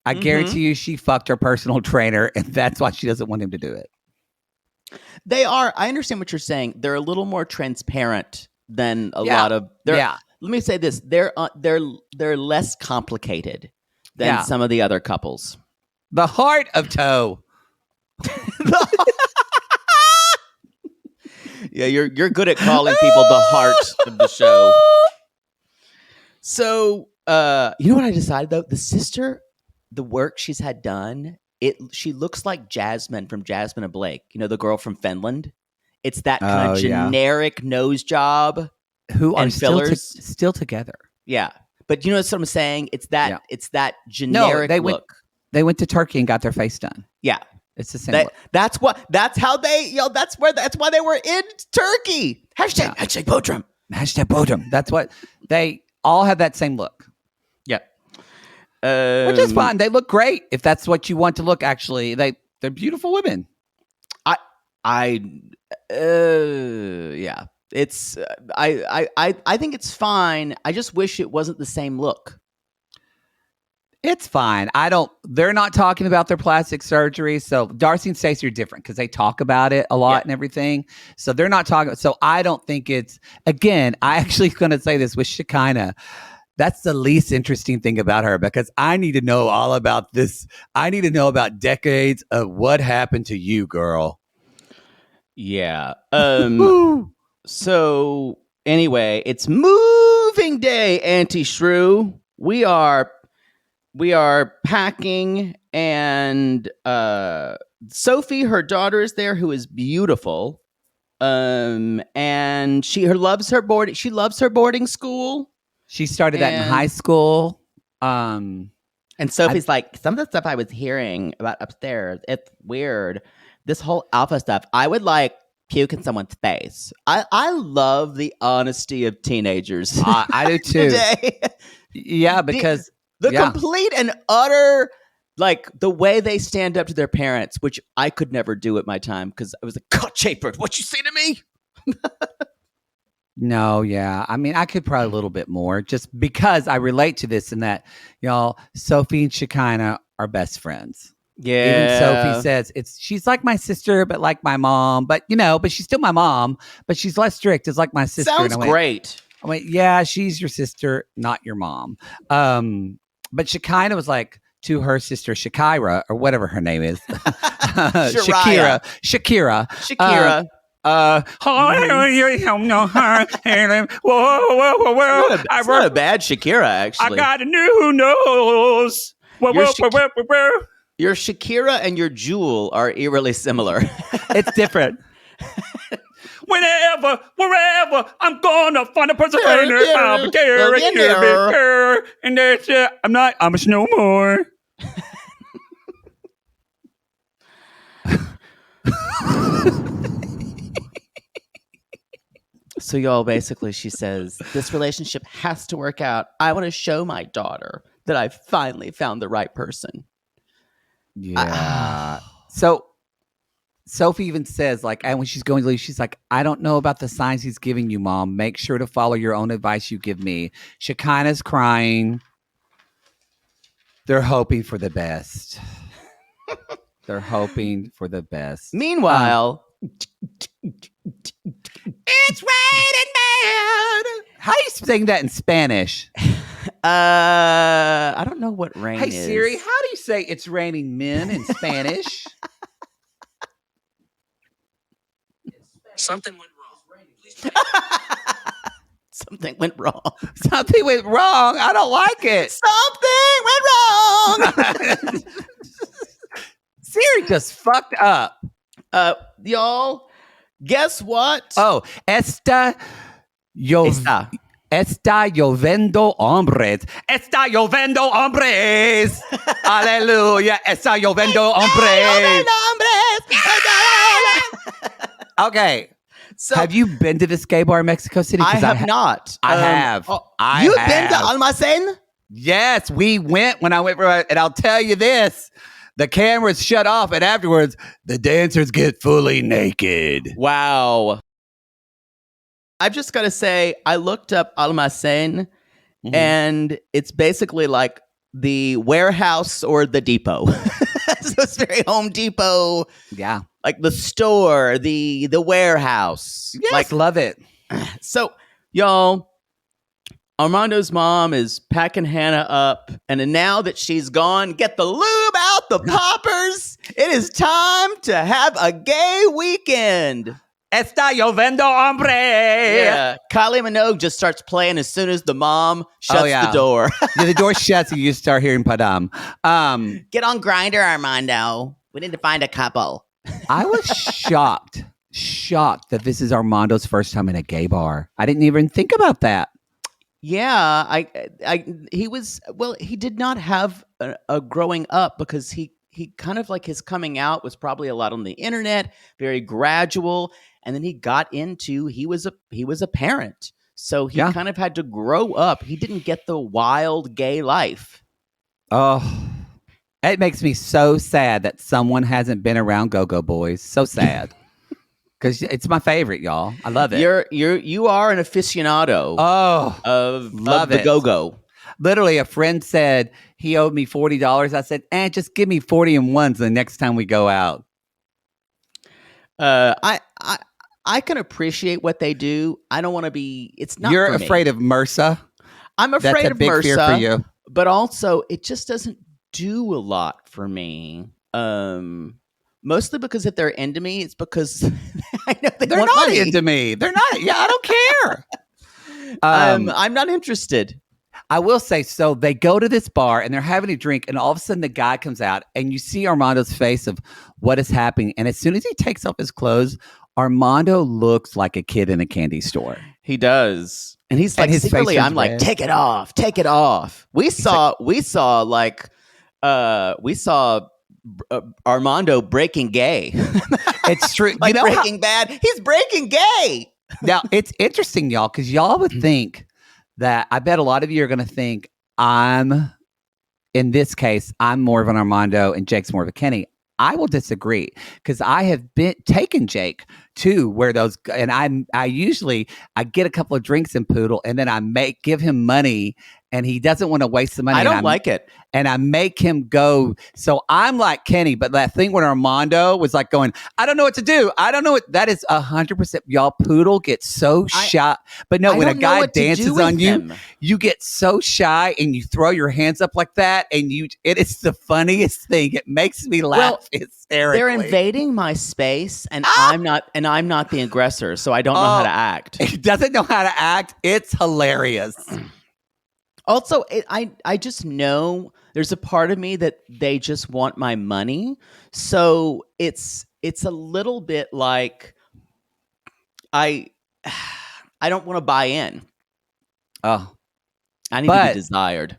Speaker 2: I guarantee you she fucked her personal trainer, and that's why she doesn't want him to do it.
Speaker 3: They are. I understand what you're saying. They're a little more transparent than a lot of. Let me say this: they're less complicated than some of the other couples.
Speaker 2: The heart of Toe.
Speaker 3: Yeah, you're good at calling people the heart of the show. So, you know what I decided though? The sister, the work she's had done, she looks like Jasmine from Jasmine and Blake. You know, the girl from Finland. It's that kind of generic nose job.
Speaker 2: Who are
Speaker 3: still
Speaker 2: together. Yeah.
Speaker 3: But you know what I'm saying? It's that generic look.
Speaker 2: They went to Turkey and got their face done.
Speaker 3: Yeah.
Speaker 2: It's the same.
Speaker 3: That's why they were in Turkey. Hashtag Bodrum.
Speaker 2: Hashtag Bodrum. That's what they all have that same look.
Speaker 3: Yeah.
Speaker 2: Which is fine. They look great. If that's what you want to look, actually, they're beautiful women.
Speaker 3: Yeah. It's I think it's fine. I just wish it wasn't the same look.
Speaker 2: It's fine. They're not talking about their plastic surgery. So Darcy and Stacey are different because they talk about it a lot and everything. So they're not talking. So I don't think again, I actually going to say this with Shekinah. That's the least interesting thing about her because I need to know all about this. I need to know about decades of what happened to you, girl.
Speaker 3: Yeah. So anyway, it's moving day, Auntie Shrew. We are packing, and Sophie, her daughter, is there, who is beautiful. And she loves her boarding school.
Speaker 2: She started that in high school.
Speaker 3: And Sophie's like, some of the stuff I was hearing about upstairs, it's weird. This whole alpha stuff, I would like puke in someone's face. I love the honesty of teenagers.
Speaker 2: I do too.
Speaker 3: Today.
Speaker 2: Yeah, because
Speaker 3: the complete and utter, like the way they stand up to their parents, which I could never do at my time because I was like, "God, Chaper, what you say to me?"
Speaker 2: No, yeah. I mean, I could probably a little bit more just because I relate to this and that, y'all, Sophie and Shekinah are best friends.
Speaker 3: Yeah.
Speaker 2: Even Sophie says she's like my sister, but like my mom, but she's still my mom, but she's less strict. It's like my sister.
Speaker 3: Sounds great.
Speaker 2: I went, yeah, she's your sister, not your mom. But Shekinah was like to her sister Shakira or whatever her name is. Shakira.
Speaker 3: Whoa. It's not a bad Shakira, actually.
Speaker 1: I got a new nose.
Speaker 3: Your Shakira and your Jewel are eerily similar.
Speaker 2: It's different.
Speaker 1: Whenever, wherever, I'm gonna find a personal trainer. I'll be there, and that's it. I'm a no more.
Speaker 3: So y'all, basically, she says, this relationship has to work out. I want to show my daughter that I finally found the right person.
Speaker 2: Yeah. So Sophie even says, like, and when she's going to leave, she's like, I don't know about the signs he's giving you, Mom. Make sure to follow your own advice you give me. Shekinah's crying. They're hoping for the best. They're hoping for the best.
Speaker 3: Meanwhile,
Speaker 2: it's raining man. How do you sing that in Spanish?
Speaker 3: I don't know what rain is.
Speaker 2: Hey Siri, how do you say it's raining men in Spanish?
Speaker 4: Something went wrong.
Speaker 3: Something went wrong.
Speaker 2: Something went wrong. I don't like it.
Speaker 3: Something went wrong.
Speaker 2: Siri just fucked up.
Speaker 3: Y'all, guess what?
Speaker 2: Oh, está lloviendo hombres. Está lloviendo hombres. Aleluya. Está lloviendo hombres. Okay.
Speaker 3: So,
Speaker 2: have you been to this gay bar in Mexico City?
Speaker 3: I have not.
Speaker 2: I have.
Speaker 3: You've been to Almacén?
Speaker 2: Yes, we went when I went, and I'll tell you this. The cameras shut off, and afterwards, the dancers get fully naked.
Speaker 3: Wow. I've just got to say, I looked up Almacén, and it's basically like the warehouse or the depot. So it's very Home Depot.
Speaker 2: Yeah.
Speaker 3: Like the store, the warehouse.
Speaker 2: Yes,
Speaker 3: like,
Speaker 2: love it.
Speaker 3: So, y'all, Armando's mom is packing Hannah up, and now that she's gone, get the lube out, the poppers. It is time to have a gay weekend.
Speaker 2: Está lloviendo, hombre.
Speaker 3: Yeah, Kylie Minogue just starts playing as soon as the mom shuts the door.
Speaker 2: Yeah, the door shuts and you start hearing padam.
Speaker 3: Get on Grindr, Armando. We need to find a couple.
Speaker 2: I was shocked that this is Armando's first time in a gay bar. I didn't even think about that.
Speaker 3: Yeah, he did not have a growing up because he kind of like his coming out was probably a lot on the internet, very gradual, and then he got into he was a parent. So he kind of had to grow up. He didn't get the wild gay life.
Speaker 2: Oh, it makes me so sad that someone hasn't been around Go-Go Boys. So sad. Because it's my favorite, y'all. I love it.
Speaker 3: You are an aficionado of
Speaker 2: love
Speaker 3: the
Speaker 2: it.
Speaker 3: Go-Go.
Speaker 2: Literally, a friend said he owed me $40. I said, just give me 40 and ones the next time we go out.
Speaker 3: I can appreciate what they do. I don't want to be. It's not.
Speaker 2: You're
Speaker 3: for me.
Speaker 2: afraid of MRSA.
Speaker 3: I'm afraid
Speaker 2: That's a
Speaker 3: of
Speaker 2: big
Speaker 3: MRSA,
Speaker 2: fear for you.
Speaker 3: but also it just doesn't do a lot for me. Mostly because if they're into me, it's because I know they're
Speaker 2: not
Speaker 3: money.
Speaker 2: into me. They're not. Yeah, I don't care.
Speaker 3: I'm not interested.
Speaker 2: I will say, so they go to this bar and they're having a drink, and all of a sudden the guy comes out, and you see Armando's face of what is happening. And as soon as he takes off his clothes, Armando looks like a kid in a candy store.
Speaker 3: He does, and he's like,
Speaker 2: his
Speaker 3: secretly, I'm like, take it off. We saw Armando breaking gay.
Speaker 2: It's true.
Speaker 3: Like Breaking Bad. He's breaking gay.
Speaker 2: Now, it's interesting, y'all, because y'all would think that I bet a lot of you are going to think in this case, I'm more of an Armando and Jake's more of a Kenny. I will disagree because I have taken Jake to where those, and I usually get a couple of drinks in Poodle, and then I give him money, and he doesn't want to waste the money.
Speaker 3: I don't like it.
Speaker 2: And I make him go. So I'm like Kenny, but that thing when Armando was like going, I don't know what to do. I don't know what that is. 100%. Y'all, Poodle gets so shy. But no, when a guy dances on you, you get so shy and you throw your hands up like that. And it is the funniest thing. It makes me laugh hysterically.
Speaker 3: They're invading my space, and I'm not the aggressor. So I don't know how to act.
Speaker 2: He doesn't know how to act. It's hilarious.
Speaker 3: Also, I just know there's a part of me that they just want my money. So it's a little bit like I don't want to buy in.
Speaker 2: Oh,
Speaker 3: I need to be desired.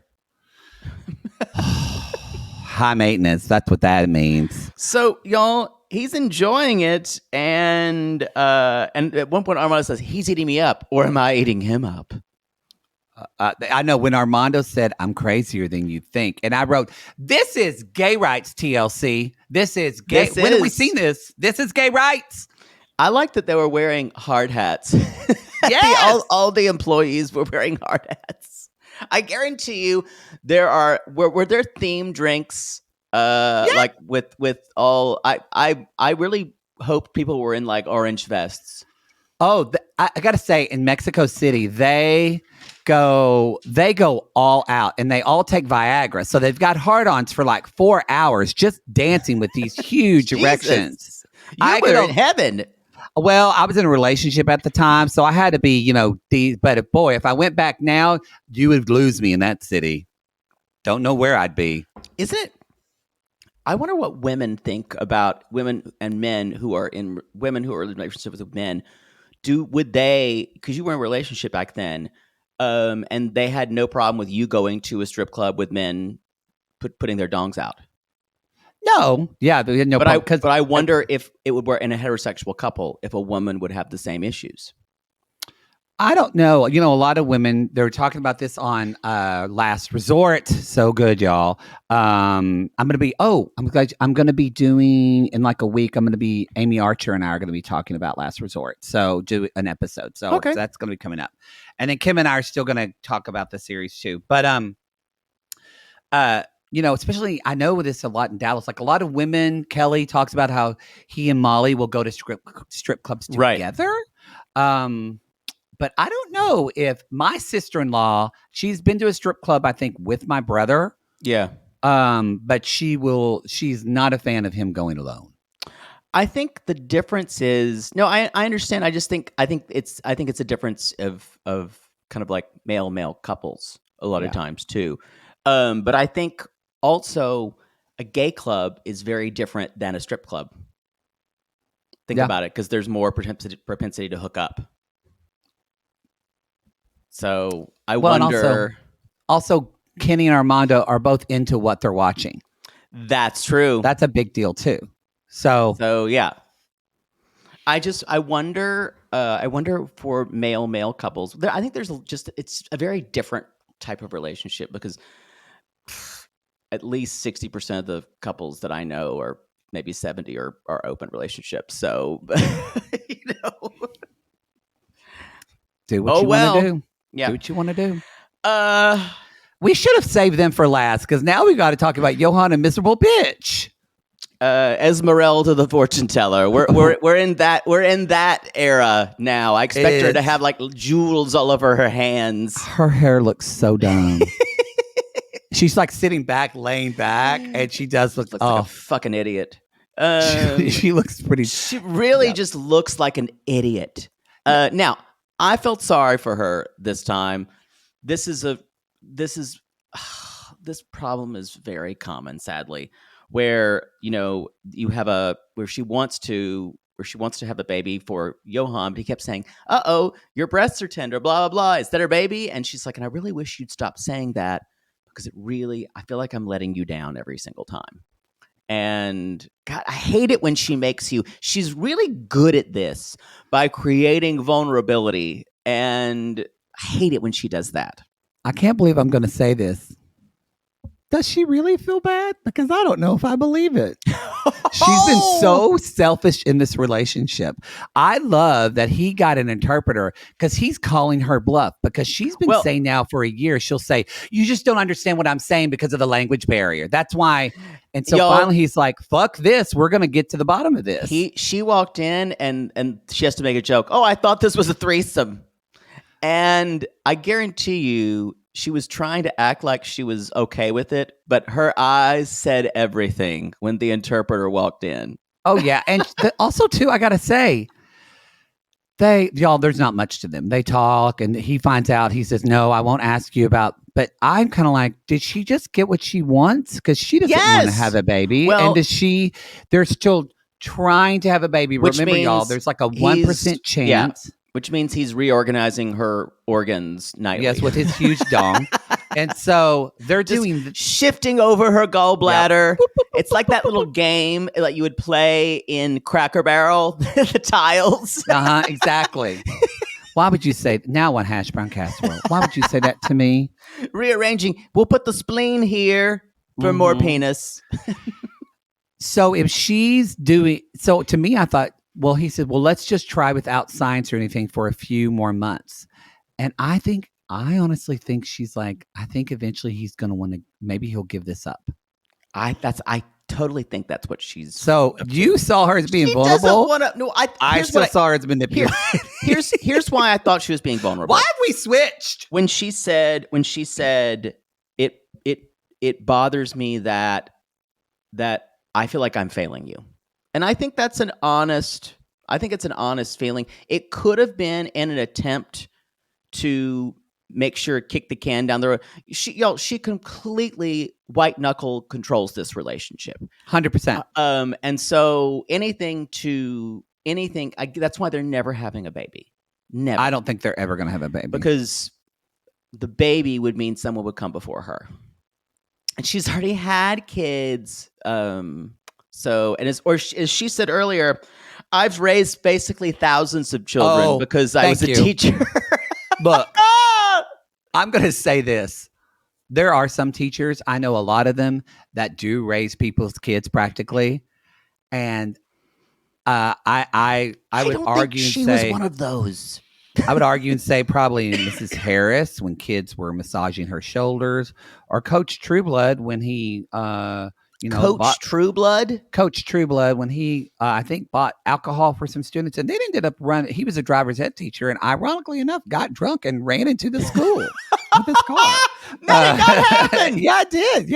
Speaker 2: High maintenance. That's what that means.
Speaker 3: So y'all, he's enjoying it, and at one point Armando says, "He's eating me up, or am I eating him up?"
Speaker 2: I know when Armando said, I'm crazier than you think. And I wrote, this is gay rights, TLC. This is gay. When have we seen this? This is gay rights.
Speaker 3: I like that they were wearing hard hats.
Speaker 2: Yes.
Speaker 3: all the employees were wearing hard hats. I guarantee you were there themed drinks like with all I really hope people were in like orange vests.
Speaker 2: Oh, I got to say, in Mexico City, they go all out, and they all take Viagra. So they've got hard-ons for like 4 hours just dancing with these huge erections.
Speaker 3: You were in heaven.
Speaker 2: Well, I was in a relationship at the time, so I had to be, but boy, if I went back now, you would lose me in that city. Don't know where I'd be.
Speaker 3: Isn't it? I wonder what women think about women and men who are in relationships with men. Would they, because you were in a relationship back then, and they had no problem with you going to a strip club with men putting their dongs out?
Speaker 2: No, yeah, no.
Speaker 3: But I wonder if it would work in a heterosexual couple, if a woman would have the same issues.
Speaker 2: I don't know. A lot of women, they're talking about this on Last Resort. So good, y'all. I'm going to be doing in like a week, Amy Archer and I are going to be talking about Last Resort. So do an episode. So that's going to be coming up. And then Kim and I are still going to talk about the series too. But, especially I know this a lot in Dallas, like a lot of women, Kelly talks about how he and Molly will go to strip clubs together. Right. But I don't know if my sister-in-law, she's been to a strip club, I think, with my brother.
Speaker 3: Yeah.
Speaker 2: But she's not a fan of him going alone.
Speaker 3: I think the difference is, no, I understand. I think it's a difference of kind of like male couples a lot of times too. But I think also a gay club is very different than a strip club. Think about it, because there's more propensity to hook up. So I wonder.
Speaker 2: Also, Kenny and Armando are both into what they're watching.
Speaker 3: That's true.
Speaker 2: That's a big deal too. So
Speaker 3: yeah. I wonder for male couples. I think it's a very different type of relationship, because at least 60% of the couples that I know, or maybe 70, are open relationships. So
Speaker 2: do what you want to do.
Speaker 3: Yeah.
Speaker 2: Do what you want to do. We should have saved them for last, because now we got to talk about Yohan and Miserable Bitch.
Speaker 3: Esmeralda the fortune teller. We're in that era now. I expect her to have like jewels all over her hands.
Speaker 2: Her hair looks so dumb. She's like sitting back, laying back, and she does look
Speaker 3: like a fucking idiot.
Speaker 2: She looks pretty.
Speaker 3: She really just looks like an idiot. Now, I felt sorry for her this time. This problem is very common, sadly, where you have where she wants to have a baby for Yohan, but he kept saying, "Uh-oh, your breasts are tender, blah blah blah. Is that her baby?" And she's like, "And I really wish you'd stop saying that, because I feel like I'm letting you down every single time." And God, I hate it when she's really good at this by creating vulnerability. And I hate it when she does that.
Speaker 2: I can't believe I'm going to say this. Does she really feel bad? Because I don't know if I believe it. She's been so selfish in this relationship. I love that he got an interpreter, because he's calling her bluff, because she's been saying now for a year, she'll say, "You just don't understand what I'm saying because of the language barrier. That's why." And so finally he's like, "Fuck this. We're going to get to the bottom of this."
Speaker 3: She walked in and she has to make a joke. "Oh, I thought this was a threesome." And I guarantee you, she was trying to act like she was okay with it, but her eyes said everything when the interpreter walked in.
Speaker 2: Oh, yeah. And also, too, I got to say, there's not much to them. They talk, and he finds out. He says, "No, I won't ask you about," but I'm kind of like, did she just get what she wants? Because she doesn't want to have a baby.
Speaker 3: Well,
Speaker 2: and they're still trying to have a baby. Remember, y'all, there's like a 1% chance.
Speaker 3: Yeah. Which means he's reorganizing her organs nightly.
Speaker 2: Yes, with his huge dong. And so they're doing
Speaker 3: shifting over her gallbladder. Yep. It's like that little game that you would play in Cracker Barrel, the tiles.
Speaker 2: Exactly. Why would you say now? One hash brown casserole. Why would you say that to me?
Speaker 3: Rearranging. We'll put the spleen here for more penis.
Speaker 2: So if she's doing so, to me, I thought. Well, he said, well, let's just try without science or anything for a few more months. And I honestly think she's like, I think eventually he's going to want to, maybe he'll give this up.
Speaker 3: I totally think that's what she's.
Speaker 2: So you saw her as being
Speaker 3: she
Speaker 2: vulnerable.
Speaker 3: I
Speaker 2: still saw her as manipulative.
Speaker 3: Here's why I thought she was being vulnerable.
Speaker 2: Why have we switched?
Speaker 3: When she said it bothers me that I feel like I'm failing you. And I think it's an honest feeling. It could have been in an attempt to make sure kick the can down the road. She completely white knuckle controls this relationship.
Speaker 2: 100%.
Speaker 3: And so anything, that's why they're never having a baby. Never.
Speaker 2: I don't think they're ever going to have a baby.
Speaker 3: Because the baby would mean someone would come before her. And she's already had kids. So, and as she said earlier, I've raised basically thousands of children because I was a teacher.
Speaker 2: Look, I'm going to say this. There are some teachers, I know a lot of them, that do raise people's kids practically. And I would argue and say...
Speaker 3: she was one of those.
Speaker 2: I would argue and say probably Mrs. Harris when kids were massaging her shoulders, or Coach Trueblood when he...
Speaker 3: Coach
Speaker 2: Trueblood when he, I think, bought alcohol for some students, and they ended up running. He was a driver's ed teacher, and ironically enough, got drunk and ran into the school with his car.
Speaker 3: That did not happen.
Speaker 2: Yeah, I did.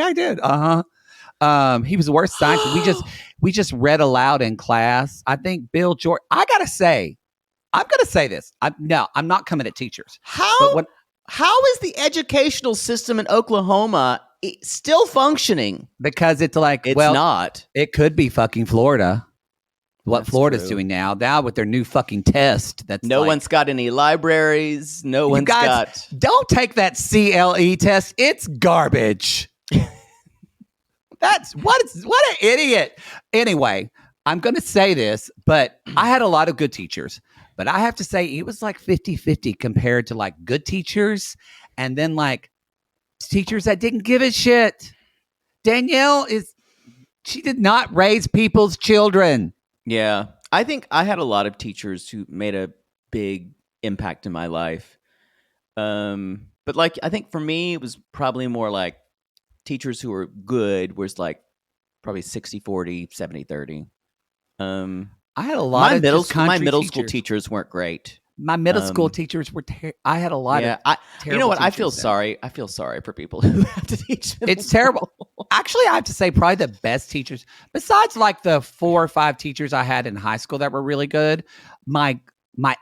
Speaker 2: He was the worst scientist. We just read aloud in class. I think Bill George. I'm gonna say this. I'm not coming at teachers.
Speaker 3: How is the educational system in Oklahoma still functioning?
Speaker 2: Because it's like,
Speaker 3: not.
Speaker 2: It could be fucking Florida. What
Speaker 3: That's
Speaker 2: Florida's
Speaker 3: true.
Speaker 2: doing now with their new fucking test. That's
Speaker 3: one's got any libraries. No one's got.
Speaker 2: Don't take that CLE test. It's garbage. What an idiot. Anyway, I'm going to say this, but I had a lot of good teachers. But I have to say it was like 50-50 compared to like good teachers and then like teachers that didn't give a shit. Danielle she did not raise people's children.
Speaker 3: Yeah. I think I had a lot of teachers who made a big impact in my life. But like, I think for me, it was probably more like teachers who were good was like probably 60-40, 70-30.
Speaker 2: I had a lot of
Speaker 3: my middle school teachers weren't great.
Speaker 2: My middle school teachers were. I had a lot of.
Speaker 3: You know what? I feel sorry. I feel sorry for people who have to teach.
Speaker 2: It's terrible. Actually, I have to say, probably the best teachers, besides like the 4 or 5 teachers I had in high school that were really good. My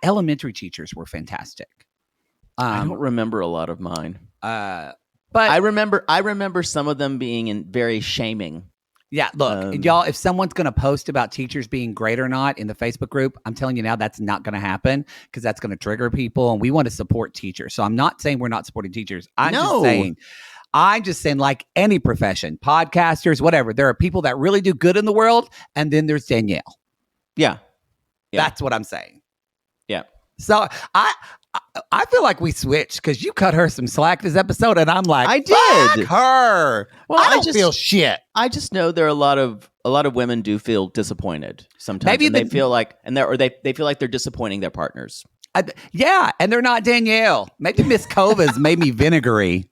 Speaker 2: elementary teachers were fantastic.
Speaker 3: I don't remember a lot of mine.
Speaker 2: But
Speaker 3: I remember some of them being very shaming.
Speaker 2: Yeah, look, y'all, if someone's going to post about teachers being great or not in the Facebook group, I'm telling you now that's not going to happen because that's going to trigger people, and we want to support teachers. So I'm not saying we're not supporting teachers. I'm just saying like any profession, podcasters, whatever, there are people that really do good in the world, and then there's Danielle.
Speaker 3: Yeah.
Speaker 2: That's what I'm saying.
Speaker 3: Yeah.
Speaker 2: So I feel like we switched because you cut her some slack this episode, and I'm like,
Speaker 3: I did.
Speaker 2: Fuck her.
Speaker 3: Well,
Speaker 2: I don't feel shit.
Speaker 3: I just know there are a lot of women do feel disappointed sometimes.
Speaker 2: Maybe
Speaker 3: they feel like, they feel like they're disappointing their partners.
Speaker 2: Yeah, and they're not Danielle. Maybe Miss Kova's made me vinegary.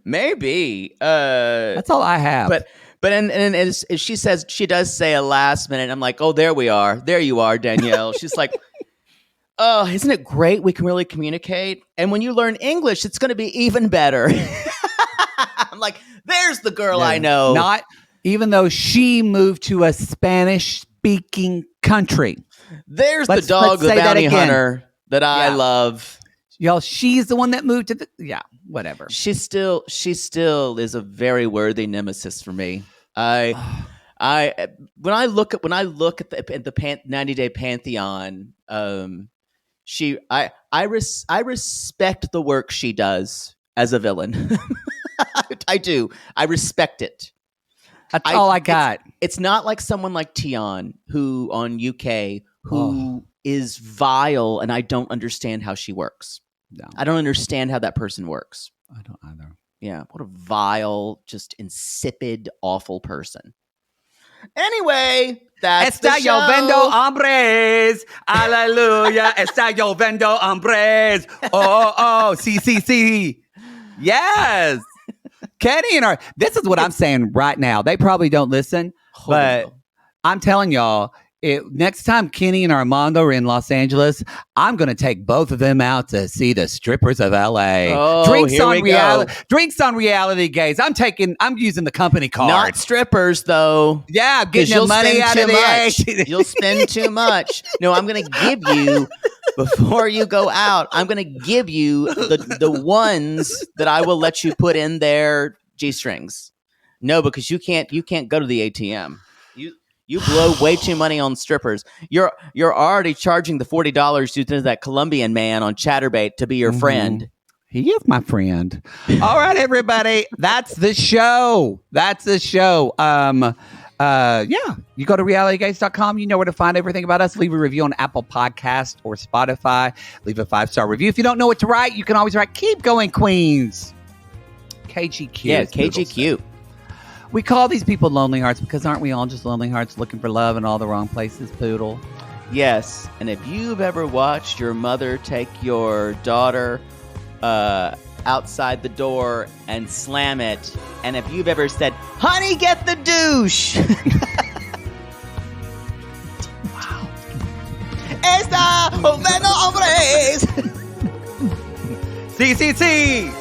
Speaker 3: Maybe.
Speaker 2: That's all I have.
Speaker 3: But as she says, she does say a last minute. I'm like, oh, there we are. There you are, Danielle. She's like, oh, isn't it great? We can really communicate. And when you learn English, it's going to be even better. I'm like, there's the girl I know.
Speaker 2: Not even though she moved to a Spanish-speaking country.
Speaker 3: There's the dog, the bounty hunter that I love.
Speaker 2: Y'all, she's the one that moved to whatever.
Speaker 3: She still is a very worthy nemesis for me. When I look at the 90-day pantheon, I respect the work she does as a villain. I do. I respect it.
Speaker 2: That's all I got.
Speaker 3: It's not like someone like Tion, who on UK, who is vile, and I don't understand how she works.
Speaker 2: No,
Speaker 3: I don't understand how that person works.
Speaker 2: I don't either.
Speaker 3: Yeah, what a vile, just insipid, awful person. Anyway, that's the
Speaker 2: Está
Speaker 3: show.
Speaker 2: lloviendo hombres. Aleluya. Está lloviendo hombres. Oh, sí. Yes. Kenny and this is what I'm saying right now. They probably don't listen, but I'm telling y'all, next time Kenny and Armando are in Los Angeles, I'm going to take both of them out to see the strippers of LA.
Speaker 3: Oh,
Speaker 2: Drinks on reality gays. I'm using the company card.
Speaker 3: Not strippers, though.
Speaker 2: Yeah, getting your money out of the
Speaker 3: You'll spend too much. No, I'm going to give you, before you go out, I'm going to give you the ones that I will let you put in their G-strings. No, because you can't go to the ATM. You blow way too money on strippers. You're already charging the $40 to that Colombian man on Chatterbait to be your friend.
Speaker 2: He is my friend. All right, everybody. That's the show. Yeah. You go to realitygaze.com. You know where to find everything about us. Leave a review on Apple Podcast or Spotify. Leave a 5-star review. If you don't know what to write, you can always write, keep going, Queens. KGQ.
Speaker 3: Yeah, KGQ.
Speaker 2: We call these people lonely hearts because aren't we all just lonely hearts looking for love in all the wrong places, Poodle?
Speaker 3: Yes. And if you've ever watched your mother take your daughter outside the door and slam it, and if you've ever said, honey, get the douche. Wow. Esta joven hombres.
Speaker 2: Sí.